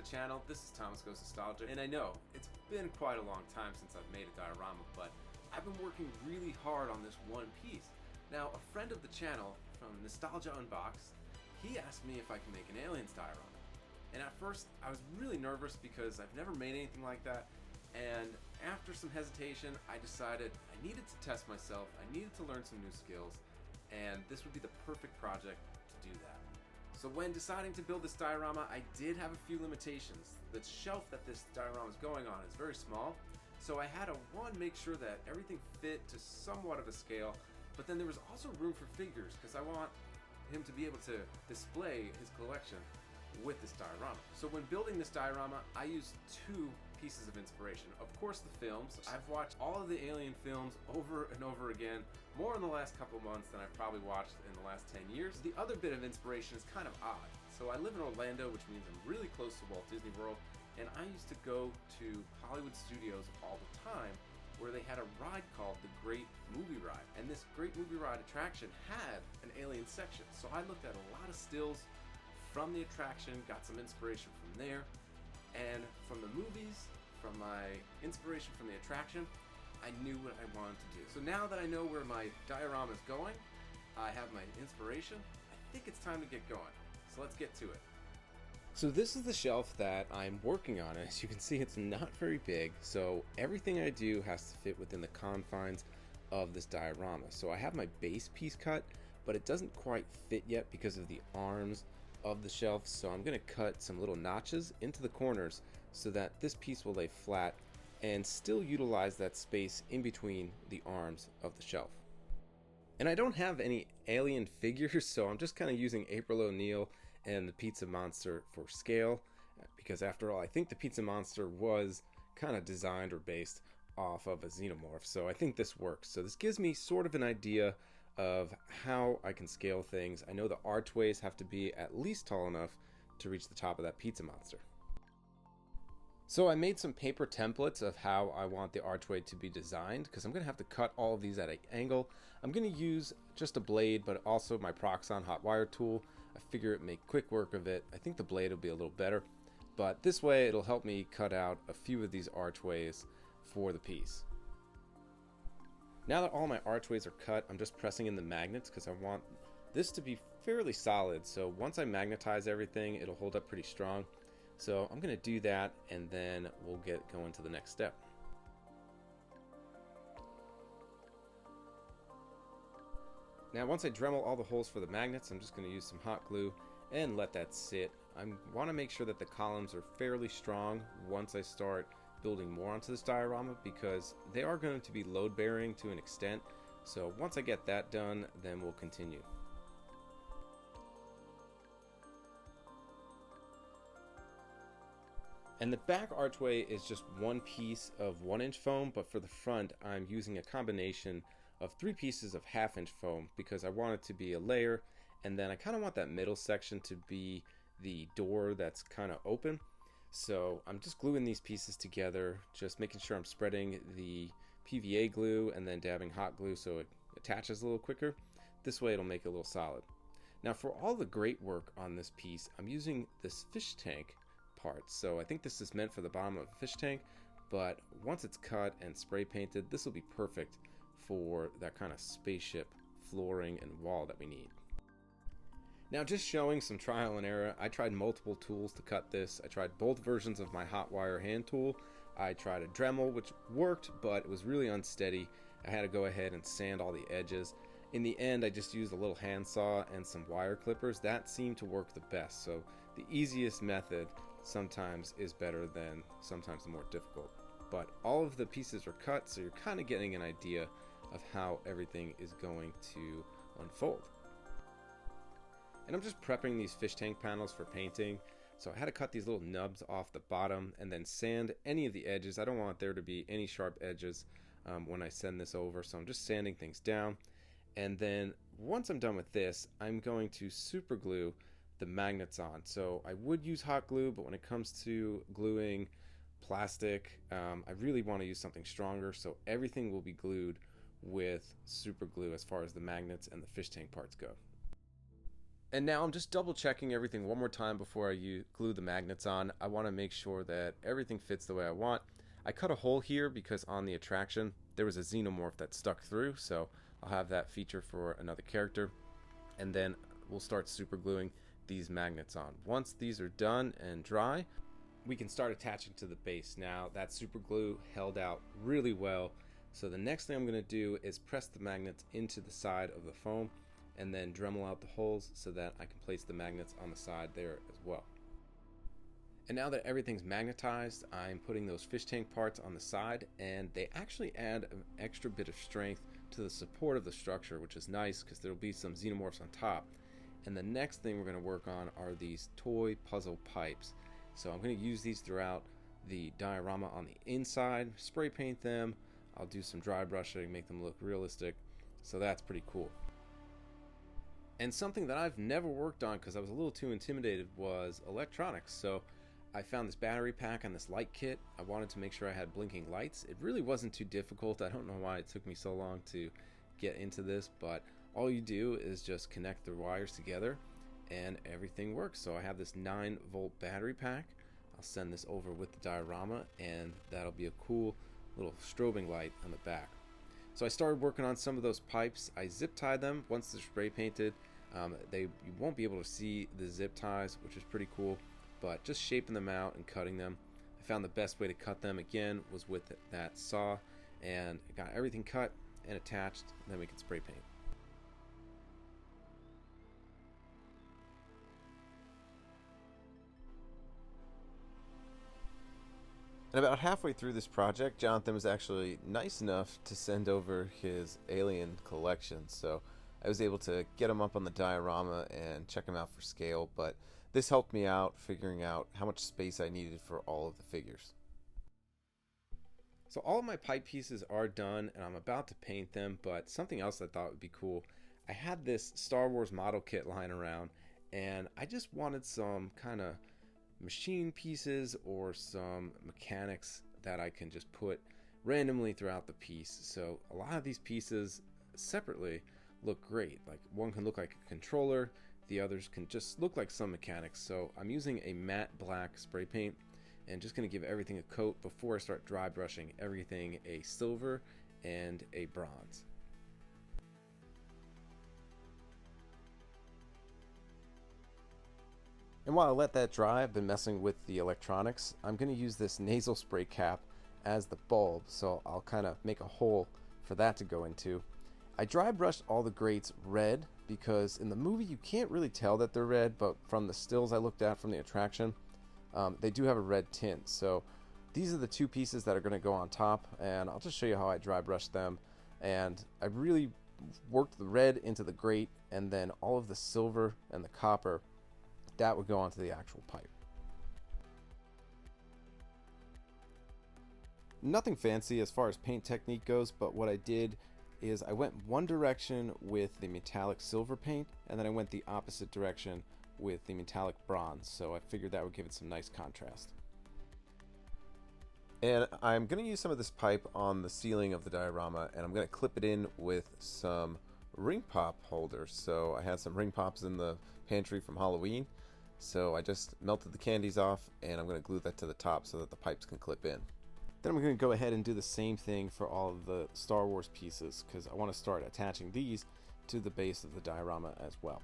the channel. This is Thomas Goes Nostalgia, and I know it's been quite a long time since I've made a diorama, but I've been working really hard on this one piece. Now, a friend of the channel from Nostalgia Unboxed, he asked me if I can make an Aliens diorama. And at first, I was really nervous because I've never made anything like that, and after some hesitation, I decided I needed to test myself, I needed to learn some new skills, and this would be the perfect project to do that. So when deciding to build this diorama, I did have a few limitations. The shelf that this diorama is going on is very small, so I had to, one, make sure that everything fit to somewhat of a scale, but then there was also room for figures because I want him to be able to display his collection with this diorama. So when building this diorama, I used two pieces of inspiration. Of course, the films. I've watched all of the Alien films over and over again, more in the last couple months than I've probably watched in the last 10 years. The other bit of inspiration is kind of odd. So I live in Orlando, which means I'm really close to Walt Disney World, and I used to go to Hollywood Studios all the time where they had a ride called the Great Movie Ride. And this Great Movie Ride attraction had an Alien section. So I looked at a lot of stills from the attraction, got some inspiration from there, and from the movies, from my inspiration from the attraction, I knew what I wanted to do. So now that I know where my diorama is going, I have my inspiration, I think it's time to get going. So let's get to it. So this is the shelf that I'm working on. As you can see, it's not very big, so everything I do has to fit within the confines of this diorama. So I have my base piece cut, but it doesn't quite fit yet because of the arms of the shelf, so I'm going to cut some little notches into the corners so that this piece will lay flat and still utilize that space in between the arms of the shelf. And I don't have any alien figures, so I'm just kind of using April O'Neil and the Pizza Monster for scale, because after all, I think the Pizza Monster was kind of designed or based off of a xenomorph, so I think this works. So this gives me sort of an idea of how I can scale things. I know the archways have to be at least tall enough to reach the top of that Pizza Monster. So I made some paper templates of how I want the archway to be designed, because I'm going to have to cut all of these at an angle. I'm going to use just a blade, but also my Proxxon hot wire tool. I figure it make quick work of it. I think the blade will be a little better, but this way it'll help me cut out a few of these archways for the piece. Now that all my archways are cut, I'm just pressing in the magnets because I want this to be fairly solid. So once I magnetize everything, it'll hold up pretty strong. So I'm going to do that, and then we'll get going to the next step. Now once I Dremel all the holes for the magnets, I'm just going to use some hot glue and let that sit. I want to make sure that the columns are fairly strong once I start building more onto this diorama, because they are going to be load bearing to an extent. So once I get that done, then we'll continue. And the back archway is just one piece of 1-inch foam, but for the front I'm using a combination of 3 pieces of 1/2-inch foam because I want it to be a layer, and then I kind of want that middle section to be the door that's kind of open. So I'm just gluing these pieces together, just making sure I'm spreading the PVA glue and then dabbing hot glue so it attaches a little quicker. This way it'll make it a little solid. Now for all the great work on this piece, I'm using this fish tank part. So I think this is meant for the bottom of a fish tank, but once it's cut and spray painted, this will be perfect for that kind of spaceship flooring and wall that we need. Now, just showing some trial and error, I tried multiple tools to cut this. I tried both versions of my hot wire hand tool. I tried a Dremel, which worked, but it was really unsteady. I had to go ahead and sand all the edges. In the end, I just used a little handsaw and some wire clippers. That seemed to work the best. So the easiest method sometimes is better than sometimes the more difficult. But all of the pieces are cut, so you're kind of getting an idea of how everything is going to unfold. And I'm just prepping these fish tank panels for painting. So I had to cut these little nubs off the bottom and then sand any of the edges. I don't want there to be any sharp edges when I send this over. So I'm just sanding things down. And then once I'm done with this, I'm going to super glue the magnets on. So I would use hot glue, but when it comes to gluing plastic, I really want to use something stronger. So everything will be glued with super glue as far as the magnets and the fish tank parts go. And now I'm just double checking everything one more time before I glue the magnets on. I want to make sure that everything fits the way I want. I cut a hole here because on the attraction there was a xenomorph that stuck through, so I'll have that feature for another character. And then we'll start super gluing these magnets on. Once these are done and dry, we can start attaching to the base. Now that super glue held out really well, so the next thing I'm going to do is press the magnets into the side of the foam and then Dremel out the holes so that I can place the magnets on the side there as well. And now that everything's magnetized, I'm putting those fish tank parts on the side, and they actually add an extra bit of strength to the support of the structure, which is nice because there'll be some xenomorphs on top. And the next thing we're going to work on are these toy puzzle pipes. So I'm going to use these throughout the diorama on the inside, spray paint them. I'll do some dry brushing, make them look realistic. So that's pretty cool. And something that I've never worked on because I was a little too intimidated was electronics. So I found this battery pack and this light kit. I wanted to make sure I had blinking lights. It really wasn't too difficult. I don't know why it took me so long to get into this, but all you do is just connect the wires together and everything works. So I have this 9-volt battery pack. I'll send this over with the diorama, and that'll be a cool little strobing light on the back. So I started working on some of those pipes. I zip tied them once they're spray painted. You won't be able to see the zip ties, which is pretty cool, but just shaping them out and cutting them. I found the best way to cut them again was with that saw, and I got everything cut and attached, and then we can spray paint. And about halfway through this project, Jonathan was actually nice enough to send over his alien collection, so I was able to get him up on the diorama and check him out for scale, but this helped me out figuring out how much space I needed for all of the figures. So all of my pipe pieces are done and I'm about to paint them, but something else I thought would be cool. I had this Star Wars model kit lying around, and I just wanted some kind of machine pieces or some mechanics that I can just put randomly throughout the piece. So a lot of these pieces separately look great. Like one can look like a controller, the others can just look like some mechanics. So I'm using a matte black spray paint and just going to give everything a coat before I start dry brushing everything a silver and a bronze. And while I let that dry, I've been messing with the electronics. I'm going to use this nasal spray cap as the bulb, so I'll kind of make a hole for that to go into. I dry brushed all the grates red because in the movie you can't really tell that they're red, but from the stills I looked at from the attraction, they do have a red tint. So these are the two pieces that are going to go on top, and I'll just show you how I dry brushed them. And I really worked the red into the grate, and then all of the silver and the copper, that would go onto the actual pipe. Nothing fancy as far as paint technique goes, but what I did is I went one direction with the metallic silver paint, and then I went the opposite direction with the metallic bronze, so I figured that would give it some nice contrast. And I'm going to use some of this pipe on the ceiling of the diorama, and I'm going to clip it in with some ring pop holders. So I had some ring pops in the pantry from Halloween, so I just melted the candies off, and I'm going to glue that to the top so that the pipes can clip in. Then I'm going to go ahead and do the same thing for all of the Star Wars pieces, because I want to start attaching these to the base of the diorama as well.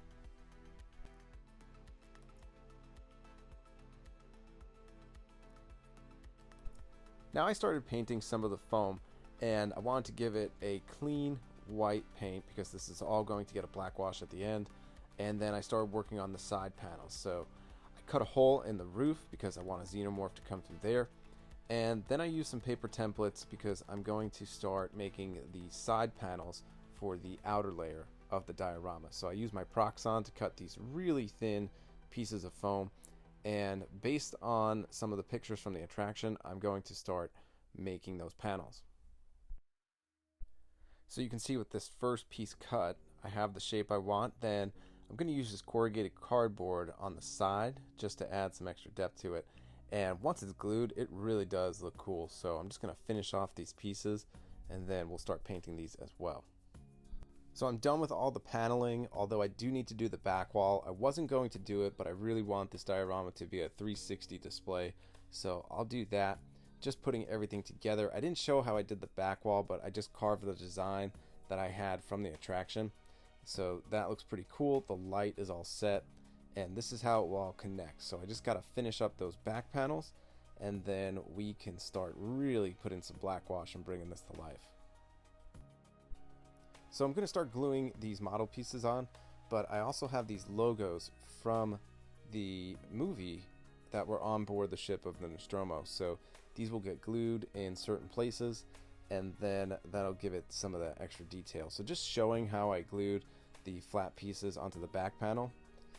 Now I started painting some of the foam, and I wanted to give it a clean white paint because this is all going to get a black wash at the end. And then I started working on the side panels. So I cut a hole in the roof because I want a xenomorph to come through there. And then I used some paper templates because I'm going to start making the side panels for the outer layer of the diorama. So I used my Proxxon to cut these really thin pieces of foam. And based on some of the pictures from the attraction, I'm going to start making those panels. So you can see with this first piece cut, I have the shape I want. Then I'm going to use this corrugated cardboard on the side just to add some extra depth to it. And once it's glued, it really does look cool. So I'm just going to finish off these pieces, and then we'll start painting these as well. So I'm done with all the paneling, although I do need to do the back wall. I wasn't going to do it, but I really want this diorama to be a 360 display, so I'll do that. Just putting everything together. I didn't show how I did the back wall, but I just carved the design that I had from the attraction. So that looks pretty cool. The light is all set, and this is how it will all connect. So I just got to finish up those back panels, and then we can start really putting some black wash and bringing this to life. So I'm going to start gluing these model pieces on, but I also have these logos from the movie that were on board the ship of the Nostromo. So these will get glued in certain places, and then that'll give it some of that extra detail. So just showing how I glued the flat pieces onto the back panel.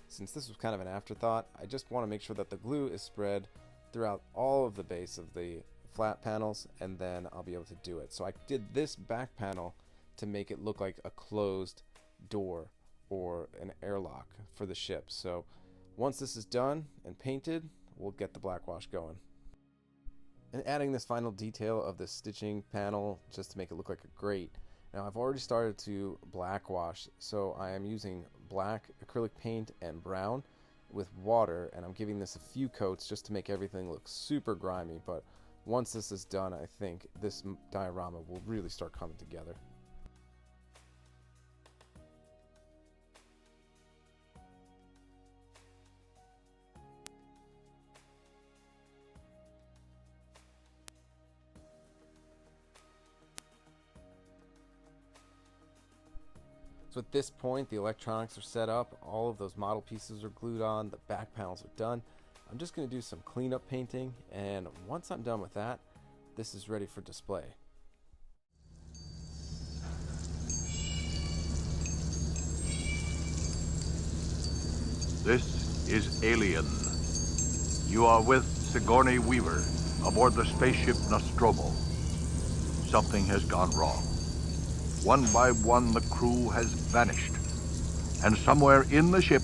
Since this was kind of an afterthought, I just want to make sure that the glue is spread throughout all of the base of the flat panels, and then I'll be able to do it. So I did this back panel to make it look like a closed door or an airlock for the ship. So once this is done and painted, we'll get the black wash going. And adding this final detail of the stitching panel just to make it look like a grate. Now I've already started to black wash, so I am using black acrylic paint and brown with water, and I'm giving this a few coats just to make everything look super grimy. But once this is done, I think this diorama will really start coming together. So at this point, the electronics are set up, all of those model pieces are glued on, the back panels are done. I'm just going to do some cleanup painting, and once I'm done with that, this is ready for display. This is Alien. You are with Sigourney Weaver aboard the spaceship Nostromo. Something has gone wrong. One by one, the crew has vanished. And somewhere in the ship,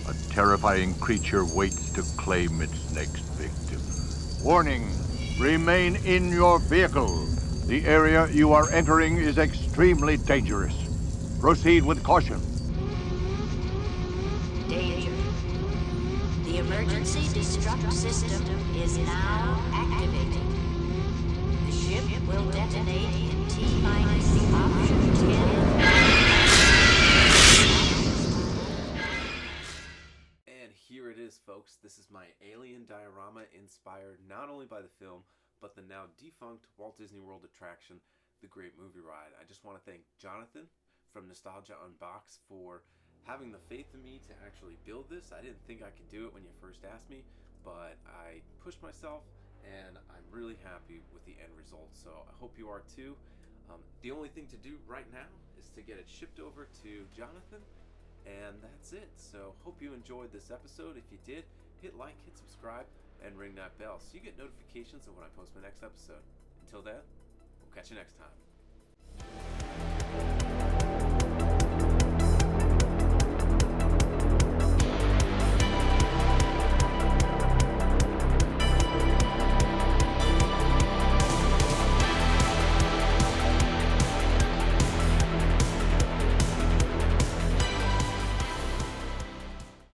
a terrifying creature waits to claim its next victim. Warning, remain in your vehicle. The area you are entering is extremely dangerous. Proceed with caution. Danger. The emergency destruct system is now activated. The ship will detonate in T-minus option 10. And here it is, folks. This is my Alien diorama inspired not only by the film, but the now defunct Walt Disney World attraction, The Great Movie Ride. I just want to thank Jonathan from Nostalgia Unbox for having the faith in me to actually build this. I didn't think I could do it when you first asked me, but I pushed myself, and I'm really happy with the end result. So I hope you are too. The only thing to do right now is to get it shipped over to Jonathan, and that's it. So hope you enjoyed this episode. If you did, hit like, hit subscribe, and ring that bell so you get notifications of when I post my next episode. Until then, we'll catch you next time.